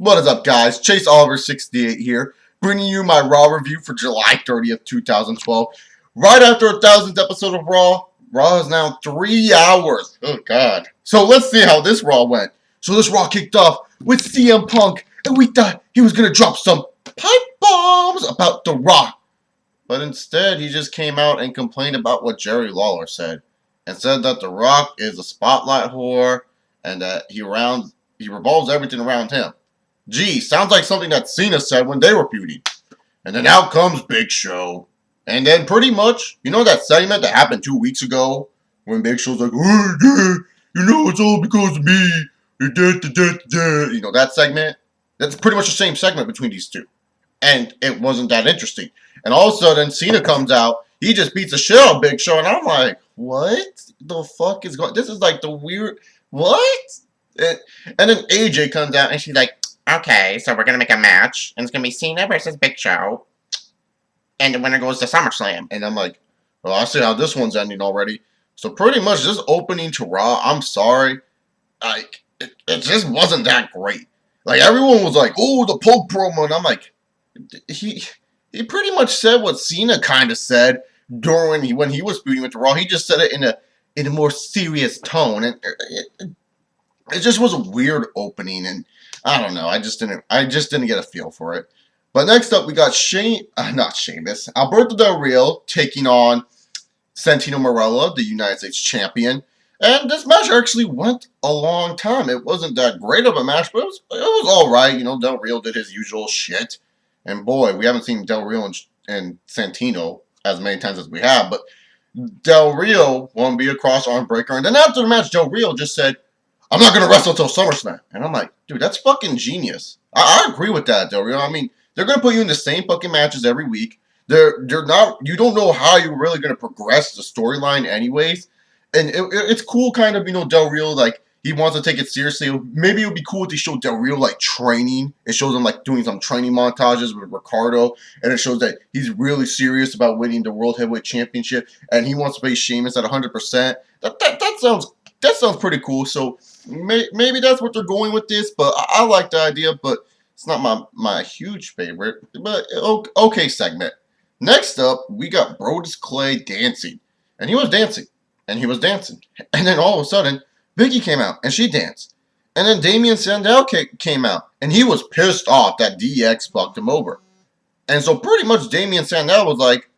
What is up, guys? Chase Oliver 68 here, bringing you my Raw review for July 30th, 2012. Right after 1,000th episode of Raw. Raw is now 3 hours. Oh, God. So let's see how this Raw went. So this Raw kicked off with CM Punk, and we thought he was going to drop some pipe bombs about The Rock. But instead, he just came out and complained about what Jerry Lawler said. And said that The Rock is a spotlight whore, and that he revolves everything around him. Gee, sounds like something that Cena said when they were feuding. And then out comes Big Show. And then pretty much, you know that segment that happened 2 weeks ago? When Big Show's like, oh, yeah, you know it's all because of me. You know that segment? That's pretty much the same segment between these two. And it wasn't that interesting. And all of a sudden, Cena comes out. He just beats the shit out of Big Show. And I'm like, what the fuck is going on? This is like the weird... What? And then AJ comes out and she's like, okay, so we're going to make a match, and it's going to be Cena versus Big Show, and the winner goes to SummerSlam. And I'm like, well, I see how this one's ending already. So pretty much this opening to Raw, I'm sorry, like, it just wasn't that great. Like, everyone was like, oh, the Punk promo, and I'm like, he pretty much said what Cena kind of said during when he was feuding with the Raw. He just said it in a more serious tone, and it just was a weird opening, and I don't know. I just didn't get a feel for it. But next up, we got not Sheamus, Alberto Del Rio taking on Santino Marella, the United States champion. And this match actually went a long time. It wasn't that great of a match, but it was all right. You know, Del Rio did his usual shit. And boy, we haven't seen Del Rio and Santino as many times as we have. But Del Rio won via cross arm breaker. And then after the match, Del Rio just said, I'm not going to wrestle until SummerSlam. And I'm like, dude, that's fucking genius. I agree with that, Del Rio. I mean, they're going to put you in the same fucking matches every week. They're not, you don't know how you're really going to progress the storyline anyways. And it's cool kind of, you know, Del Rio, like, he wants to take it seriously. Maybe it would be cool if they showed Del Rio, like, training. It shows him, like, doing some training montages with Ricardo. And it shows that he's really serious about winning the World Heavyweight Championship. And he wants to face Sheamus at 100%. That sounds pretty cool. So maybe that's what they're going with this. But I like the idea. But it's not my huge favorite. But okay segment. Next up, we got Brodus Clay dancing. And he was dancing. And he was dancing. And then all of a sudden, Biggie came out. And she danced. And then Damien Sandow came out. And he was pissed off that DX fucked him over. And so pretty much Damien Sandow was like,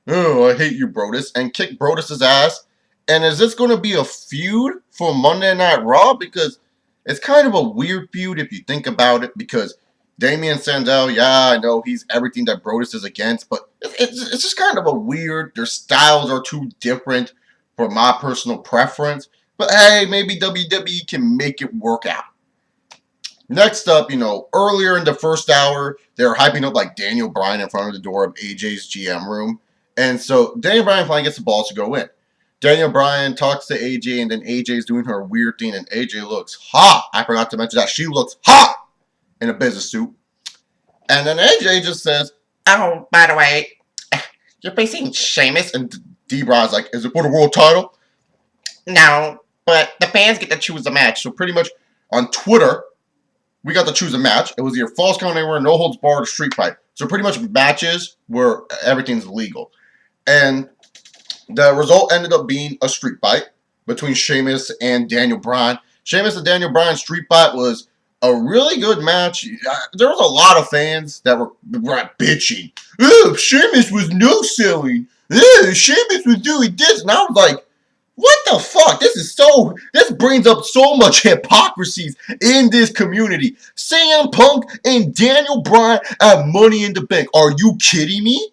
oh, I hate you, Brodus. And kicked Brodus' ass. And is this going to be a feud for Monday Night Raw? Because it's kind of a weird feud if you think about it. Because Damien Sandow, yeah, I know he's everything that Brodus is against. But it's just kind of a weird. Their styles are too different for my personal preference. But hey, maybe WWE can make it work out. Next up, you know, earlier in the first hour, they were hyping up like Daniel Bryan in front of the door of AJ's GM room. And so Daniel Bryan finally gets the balls to go in. Daniel Bryan talks to AJ, and then AJ's doing her weird thing, and AJ looks hot. I forgot to mention that. She looks hot in a business suit. And then AJ just says, oh, by the way, you're facing Sheamus. And D-Bron's like, is it for the world title? No, but the fans get to choose a match. So pretty much on Twitter, we got to choose a match. It was either false count anywhere, no holds barred, or street fight. So pretty much matches where everything's legal. And the result ended up being a street fight between Sheamus and Daniel Bryan. Sheamus and Daniel Bryan street fight was a really good match. There was a lot of fans that were bitching. Oh, Sheamus was no-selling. Oh, Sheamus was doing this. And I was like, what the fuck? This brings up so much hypocrisy in this community. CM Punk and Daniel Bryan have Money in the Bank. Are you kidding me?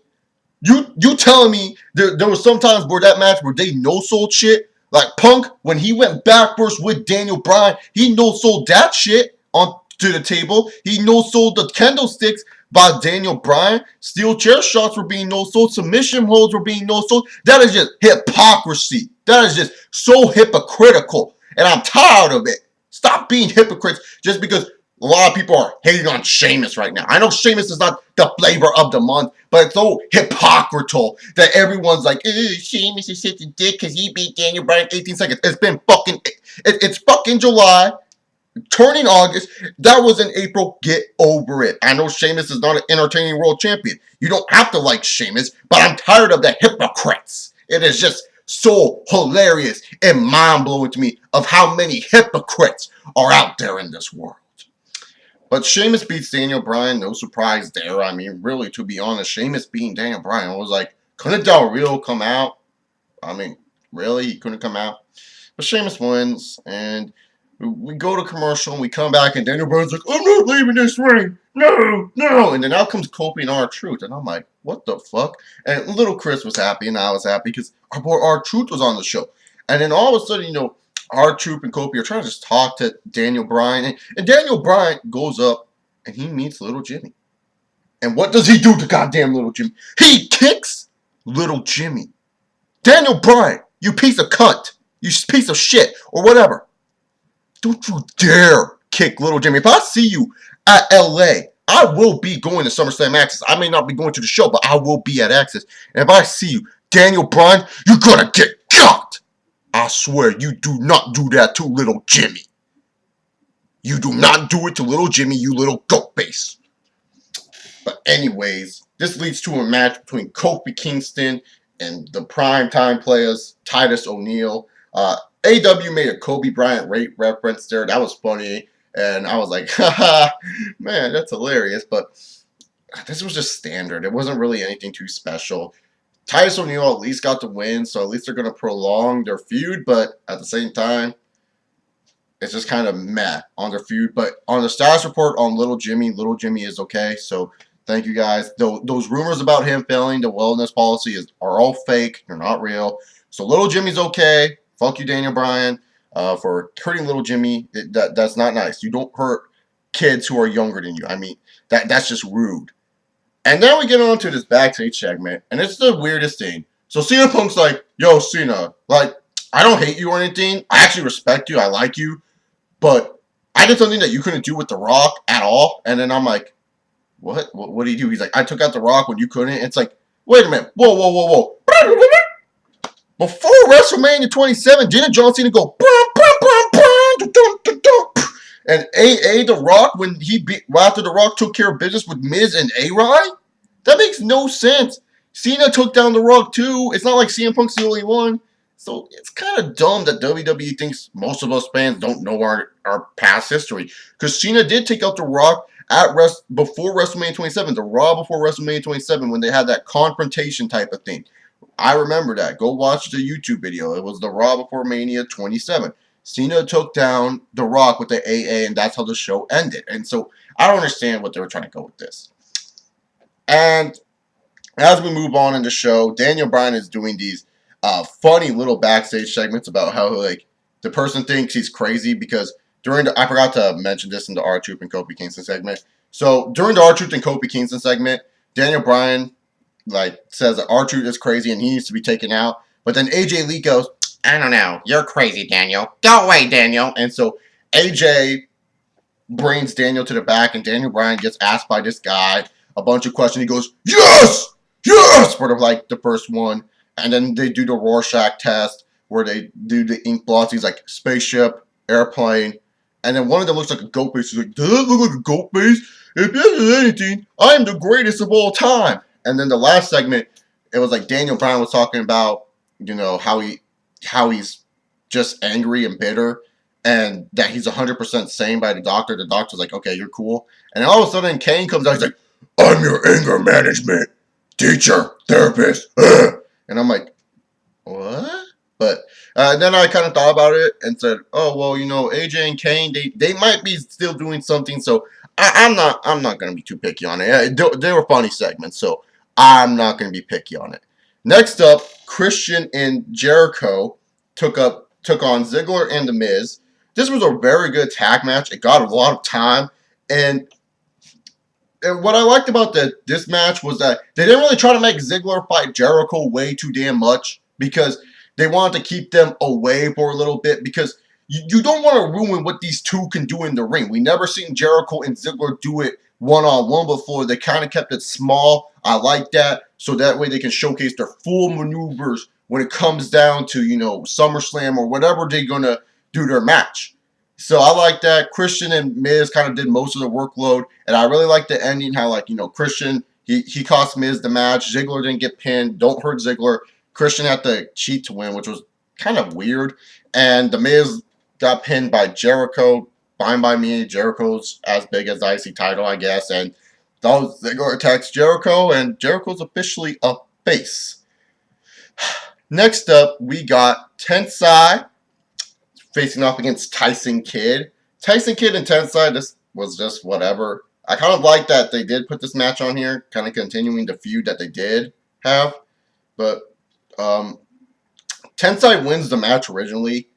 You telling me there was sometimes where that match where they no-sold shit? Like Punk, when he went back first with Daniel Bryan, he no-sold that shit onto the table. He no-sold the candlesticks by Daniel Bryan. Steel chair shots were being no-sold. Submission holds were being no-sold. That is just hypocrisy. That is just so hypocritical. And I'm tired of it. Stop being hypocrites just because a lot of people are hating on Sheamus right now. I know Sheamus is not the flavor of the month, but it's so hypocritical that everyone's like, Sheamus is such a dick because he beat Daniel Bryan in 18 seconds. It's been fucking, it's fucking July. turning August. That was in April. Get over it. I know Sheamus is not an entertaining world champion. You don't have to like Sheamus, but I'm tired of the hypocrites. It is just so hilarious and mind-blowing to me of how many hypocrites are out there in this world. But Sheamus beats Daniel Bryan. No surprise there. I mean, really, to be honest, Sheamus beating Daniel Bryan, I was like, couldn't Del Rio come out? I mean, really? He couldn't come out? But Sheamus wins, and we go to commercial, and we come back, and Daniel Bryan's like, I'm not leaving this ring. No, no. And then out comes Kofi and R-Truth, and I'm like, what the fuck? And little Chris was happy, and I was happy, because our boy R-Truth was on the show. And then all of a sudden, you know, R-Truth and Kofi are trying to just talk to Daniel Bryan. And Daniel Bryan goes up and he meets Little Jimmy. And what does he do to goddamn Little Jimmy? He kicks Little Jimmy. Daniel Bryan, you piece of cunt. You piece of shit. Or whatever. Don't you dare kick Little Jimmy. If I see you at LA, I will be going to SummerSlam Access. I may not be going to the show, but I will be at Access. And if I see you, Daniel Bryan, you're gonna get got. I swear, you do not do that to Little Jimmy. You do not do it to Little Jimmy, you little goat face. But anyways, this leads to a match between Kofi Kingston and the primetime players, Titus O'Neil. AW made a Kobe Bryant rate reference there. That was funny. And I was like, haha, man, that's hilarious. But this was just standard. It wasn't really anything too special. Titus O'Neil at least got the win, so at least they're going to prolong their feud, but at the same time, it's just kind of meh on their feud. But on the status report on Little Jimmy is okay, so thank you guys. Those rumors about him failing the wellness policy are all fake. They're not real. So Little Jimmy's okay. Fuck you, Daniel Bryan, for hurting Little Jimmy. That's not nice. You don't hurt kids who are younger than you. I mean, that's just rude. And then we get on to this backstage segment, and it's the weirdest thing. So CM Punk's like, yo, Cena, like, I don't hate you or anything. I actually respect you. I like you. But I did something that you couldn't do with The Rock at all. And then I'm like, what? What do you do? He's like, I took out The Rock when you couldn't. It's like, wait a minute. Whoa. Before WrestleMania 27, didn't John Cena go, and The Rock, when after The Rock took care of business with Miz and A-Rod? That makes no sense. Cena took down The Rock too. It's not like CM Punk's the only one. So it's kind of dumb that WWE thinks most of us fans don't know our past history. Because Cena did take out The Rock before WrestleMania 27. The Raw before WrestleMania 27 when they had that confrontation type of thing. I remember that. Go watch the YouTube video. It was the Raw before Mania 27. Cena took down The Rock with the AA, and that's how the show ended. And so I don't understand what they were trying to go with this. And as we move on in the show, Daniel Bryan is doing these funny little backstage segments about how like the person thinks he's crazy because I forgot to mention this in the R-Truth and Kofi Kingston segment. So during the R-Truth and Kofi Kingston segment, Daniel Bryan like says that R-Truth is crazy and he needs to be taken out. But then AJ Lee goes, I don't know. You're crazy, Daniel. Go away, Daniel. And so AJ brings Daniel to the back, and Daniel Bryan gets asked by this guy a bunch of questions. He goes, yes! Sort of like the first one. And then they do the Rorschach test where they do the ink blots. He's like, spaceship, airplane. And then one of them looks like a goat face. He's like, does it look like a goat face? If this is anything, I am the greatest of all time. And then the last segment, it was like Daniel Bryan was talking about, you know, how he's just angry and bitter and that he's 100% sane by the doctor. The doctor's like, okay, you're cool. And then all of a sudden Kane comes out. He's like, I'm your anger management teacher, therapist. And I'm like, what? But then I kind of thought about it and said, oh, well, you know, AJ and Kane, they might be still doing something. So I'm not going to be too picky on it. They were funny segments, so I'm not going to be picky on it. Next up, Christian and Jericho took on Ziggler and The Miz. This was a very good tag match. It got a lot of time. And what I liked about this match was that they didn't really try to make Ziggler fight Jericho way too damn much because they wanted to keep them away for a little bit because you don't want to ruin what these two can do in the ring. We never seen Jericho and Ziggler do it one-on-one before. They kind of kept it small. I like that. So that way they can showcase their full maneuvers when it comes down to, you know, SummerSlam or whatever they're going to do their match. So I like that. Christian and Miz kind of did most of the workload, and I really like the ending. How Christian he cost Miz the match. Ziggler didn't get pinned. Don't hurt Ziggler. Christian had to cheat to win, which was kind of weird. And the Miz got pinned by Jericho. Fine by me. Jericho's as big as the IC title, I guess. And Ziggler attacks Jericho, and Jericho's officially a face. Next up, we got Tensai facing off against Tyson Kidd. Tyson Kidd and Tensai, this was just whatever. I kind of like that they did put this match on here, kind of continuing the feud that they did have. But Tensai wins the match originally,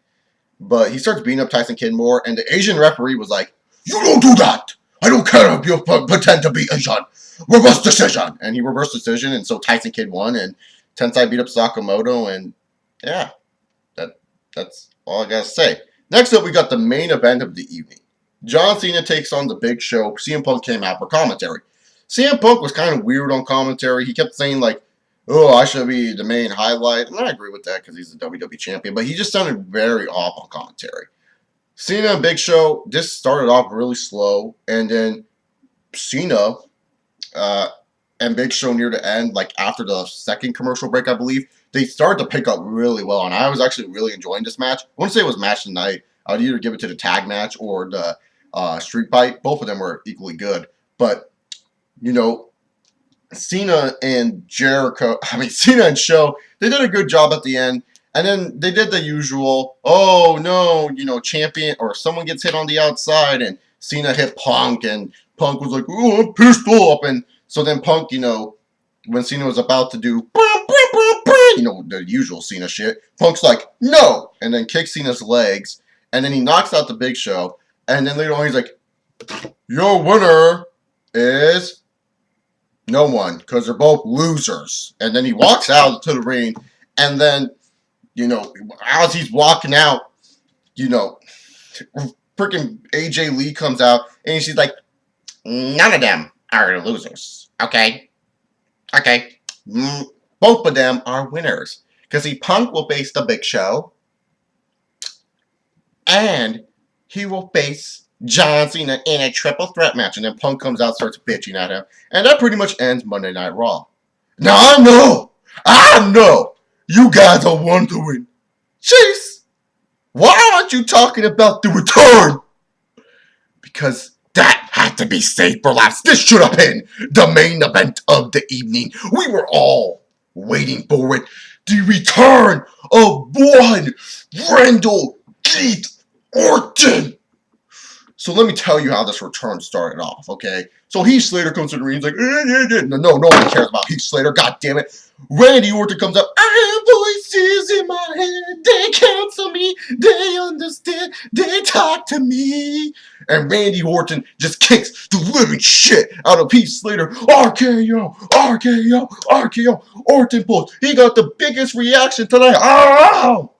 but he starts beating up Tyson Kidd more, and the Asian referee was like, "You don't do that! I don't care if you pretend to be Asian! Reverse decision!" And he reversed decision, and so Tyson Kidd won, and Tensai beat up Sakamoto, and yeah, that's all I gotta say. Next up, we got the main event of the evening. John Cena takes on the Big Show. CM Punk came out for commentary. CM Punk was kind of weird on commentary. He kept saying like, "Oh, I should be the main highlight," and I agree with that because he's the WWE champion. But he just sounded very off on commentary. Cena and Big Show just started off really slow, and then Cena and Big Show near the end, like after the second commercial break, I believe, they started to pick up really well, and I was actually really enjoying this match. I wouldn't say it was match of the night. I would either give it to the tag match or the street fight. Both of them were equally good. But, Cena and Cena and Show, they did a good job at the end. And then they did the usual, oh no, champion, or someone gets hit on the outside, and Cena hit Punk, and Punk was like, "Oh, I'm pissed off." And so then Punk, when Cena was about to do, the usual Cena shit, Punk's like, "No!" And then kicks Cena's legs, and then he knocks out the Big Show, and then later on he's like, "Your winner is no one, because they're both losers." And then he walks out to the ring, and then, as he's walking out, freaking AJ Lee comes out, and she's like, "None of them are losers, okay? Okay. Both of them are winners. Because Punk will face the Big Show, and he will face John Cena in a triple threat match." And then Punk comes out, starts bitching at him, and that pretty much ends Monday Night Raw. Now I know, you guys are wondering, Chase, why aren't you talking about the return? Because that had to be saved for last. This should have been the main event of the evening. We were all waiting for it. The return of one Randall Keith Orton. So let me tell you how this return started off, okay? So Heath Slater comes to the ring. He's like, no one cares about Heath Slater. God damn it. Randy Orton comes up. "I have voices in my head. They counsel me. They understand. They talk to me." And Randy Orton just kicks the living shit out of Heath Slater. RKO, RKO, RKO. Orton pulls. He got the biggest reaction tonight. Oh!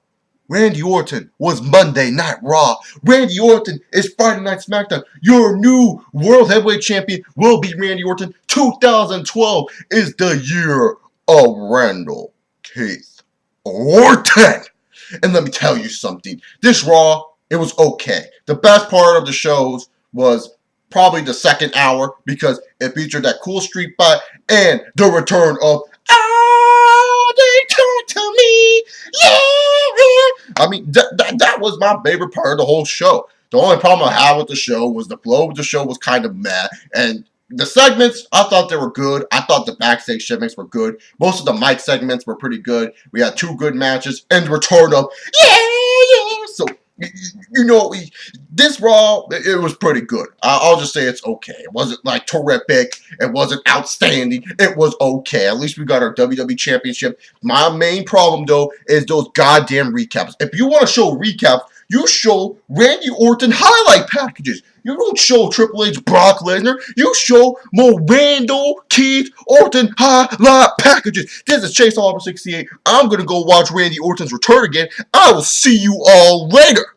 Randy Orton was Monday Night Raw. Randy Orton is Friday Night SmackDown. Your new World Heavyweight Champion will be Randy Orton. 2012 is the year of Randall Keith Orton. And let me tell you something. This Raw, it was okay. The best part of the shows was probably the second hour because it featured that cool street fight and the return of they talk to me, yeah. I mean, that was my favorite part of the whole show. The only problem I had with the show was the flow of the show was kind of meh. And the segments, I thought they were good. I thought the backstage segments were good. Most of the mic segments were pretty good. We had 2 good matches and the return of, yeah. So, this Raw, it was pretty good. I'll just say it's okay. It wasn't like terrific. It wasn't outstanding. It was okay. At least we got our WWE Championship. My main problem, though, is those goddamn recaps. If you want to show recaps, you show Randy Orton highlight packages. You don't show Triple H Brock Lesnar. You show more Randall Keith Orton highlight packages. This is Chase Oliver 68. I'm going to go watch Randy Orton's return again. I will see you all later.